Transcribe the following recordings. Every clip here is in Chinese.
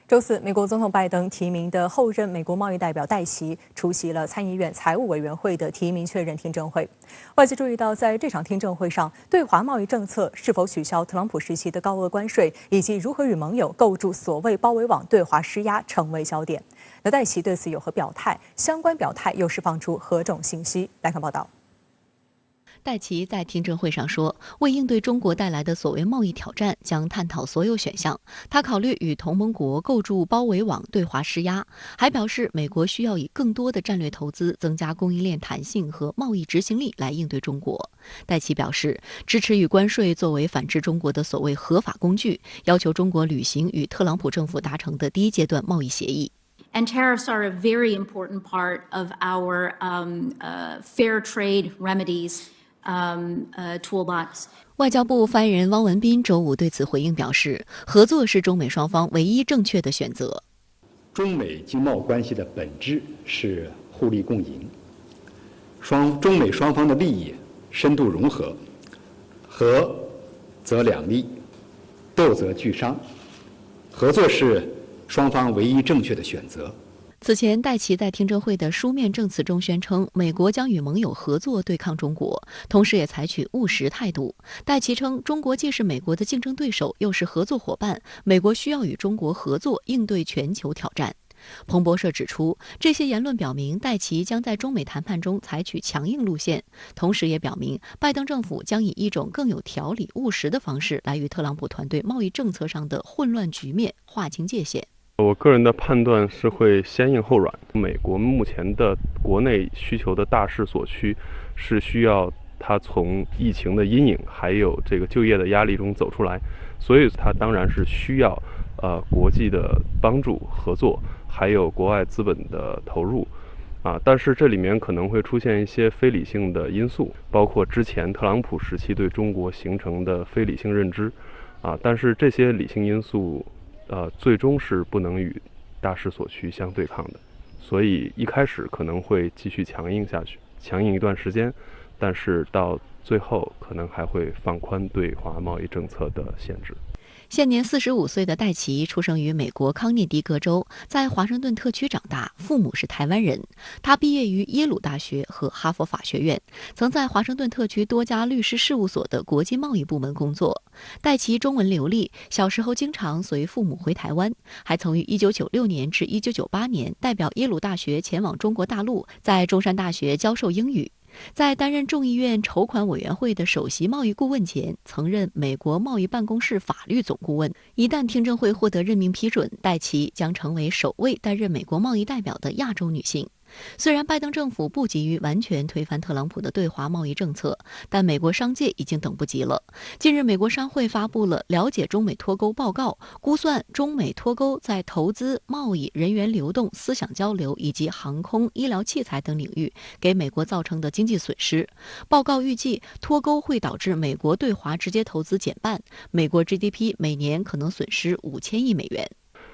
周四，美国总统拜登提名的后任美国贸易代表戴奇出席了参议院财务委员会的提名确认听证会。外界注意到，在这场听证会上，对华贸易政策是否取消特朗普时期的高额关税，以及如何与盟友构筑所谓包围网对华施压，成为焦点。那戴奇对此有何表态？相关表态又释放出何种信息？来看报道。戴奇在听证会上说，为应对中国带来的所谓贸易挑战，将探讨所有选项。他考虑与同盟国构筑包围网对华施压，还表示美国需要以更多的战略投资增加供应链弹性和贸易执行力来应对中国。戴奇表示，支持以关税作为反制中国的所谓合法工具，要求中国履行与特朗普政府达成的第一阶段贸易协议。And tariffs are a very important part of our fair trade remedies.toolbox。外交部发言人汪文斌周五对此回应表示，合作是中美双方唯一正确的选择。中美经贸关系的本质是互利共赢，中美双方的利益深度融合，合则两利，斗则俱伤，合作是双方唯一正确的选择。此前，戴奇在听证会的书面证词中宣称，美国将与盟友合作对抗中国，同时也采取务实态度。戴奇称，中国既是美国的竞争对手，又是合作伙伴，美国需要与中国合作应对全球挑战。彭博社指出，这些言论表明戴奇将在中美谈判中采取强硬路线，同时也表明拜登政府将以一种更有条理、务实的方式来与特朗普团队贸易政策上的混乱局面划清界限。我个人的判断是会先硬后软。美国目前的国内需求的大势所趋，是需要它从疫情的阴影还有这个就业的压力中走出来，所以它当然是需要国际的帮助合作，还有国外资本的投入但是这里面可能会出现一些非理性的因素，包括之前特朗普时期对中国形成的非理性认知但是这些理性因素最终是不能与大势所趋相对抗的，所以一开始可能会继续强硬下去，强硬一段时间，但是到最后可能还会放宽对华贸易政策的限制。现年45岁的戴奇出生于美国康涅狄格州，在华盛顿特区长大，父母是台湾人。他毕业于耶鲁大学和哈佛法学院，曾在华盛顿特区多家律师事务所的国际贸易部门工作。戴奇中文流利，小时候经常随父母回台湾，还曾于1996年至1998年代表耶鲁大学前往中国大陆，在中山大学教授英语。在担任众议院筹款委员会的首席贸易顾问前，曾任美国贸易办公室法律总顾问。一旦听证会获得任命批准，戴奇将成为首位担任美国贸易代表的亚洲女性。虽然拜登政府不急于完全推翻特朗普的对华贸易政策，但美国商界已经等不及了。近日，美国商会发布了了解中美脱钩报告，估算中美脱钩在投资、贸易、人员流动、思想交流以及航空、医疗器材等领域给美国造成的经济损失。报告预计，脱钩会导致美国对华直接投资减半，美国 GDP 每年可能损失5000亿美元。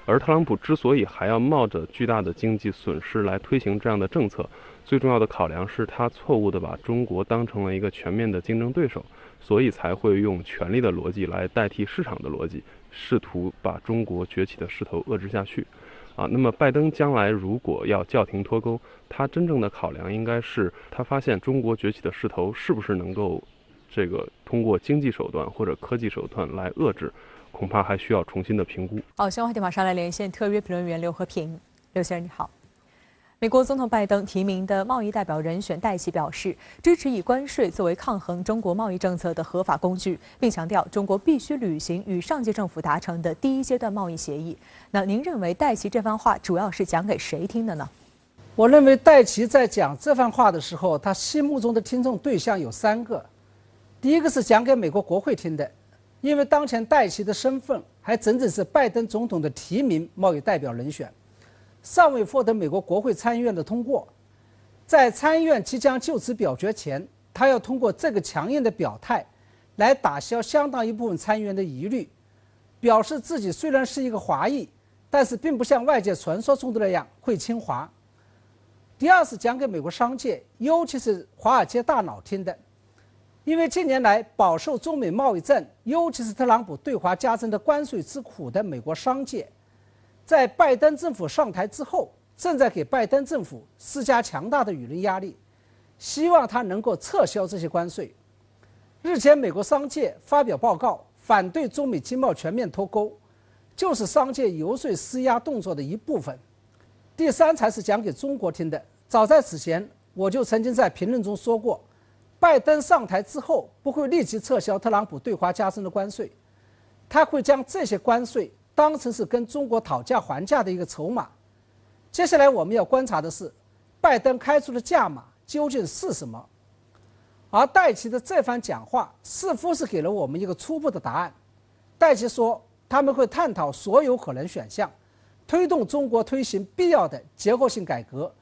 而特朗普之所以还要冒着巨大的经济损失来推行这样的政策，最重要的考量是他错误地把中国当成了一个全面的竞争对手，所以才会用权力的逻辑来代替市场的逻辑，试图把中国崛起的势头遏制下去。那么拜登将来如果要叫停脱钩，他真正的考量应该是他发现中国崛起的势头是不是能够通过经济手段或者科技手段来遏制，恐怕还需要重新的评估。好，相关话题马上来连线特约评论员刘和平。刘先生你好。美国总统拜登提名的贸易代表人选戴奇表示，支持以关税作为抗衡中国贸易政策的合法工具，并强调中国必须履行与上届政府达成的第一阶段贸易协议。那您认为戴奇这番话主要是讲给谁听的呢？我认为戴奇在讲这番话的时候，他心目中的听众对象有3个。第一个是讲给美国国会听的，因为当前戴奇的身份还整整是拜登总统的提名贸易代表人选，尚未获得美国国会参议院的通过。在参议院即将就此表决前，他要通过这个强硬的表态来打消相当一部分参议员的疑虑，表示自己虽然是一个华裔，但是并不像外界传说中的那样会亲华。第二是讲给美国商界，尤其是华尔街大佬听的，因为近年来饱受中美贸易战，尤其是特朗普对华加征的关税之苦的美国商界，在拜登政府上台之后，正在给拜登政府施加强大的舆论压力，希望他能够撤销这些关税。日前，美国商界发表报告，反对中美经贸全面脱钩，就是商界游说施压动作的一部分。第三才是讲给中国听的。早在此前，我就曾经在评论中说过，拜登上台之后不会立即撤销特朗普对华加征的关税，他会将这些关税当成是跟中国讨价还价的一个筹码。接下来我们要观察的是，拜登开出的价码究竟是什么？而戴奇的这番讲话似乎是给了我们一个初步的答案。戴奇说，他们会探讨所有可能选项，推动中国推行必要的结构性改革，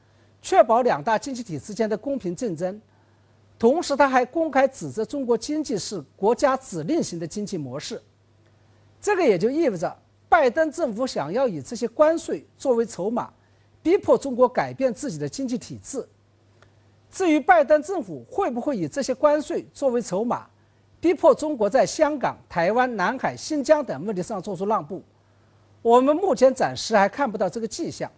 确保两大经济体之间的公平竞争。同时，他还公开指责中国经济是国家指令型的经济模式。这个也就意味着，拜登政府想要以这些关税作为筹码，逼迫中国改变自己的经济体制。至于拜登政府会不会以这些关税作为筹码，逼迫中国在香港、台湾、南海、新疆等问题上做出让步，我们目前暂时还看不到这个迹象。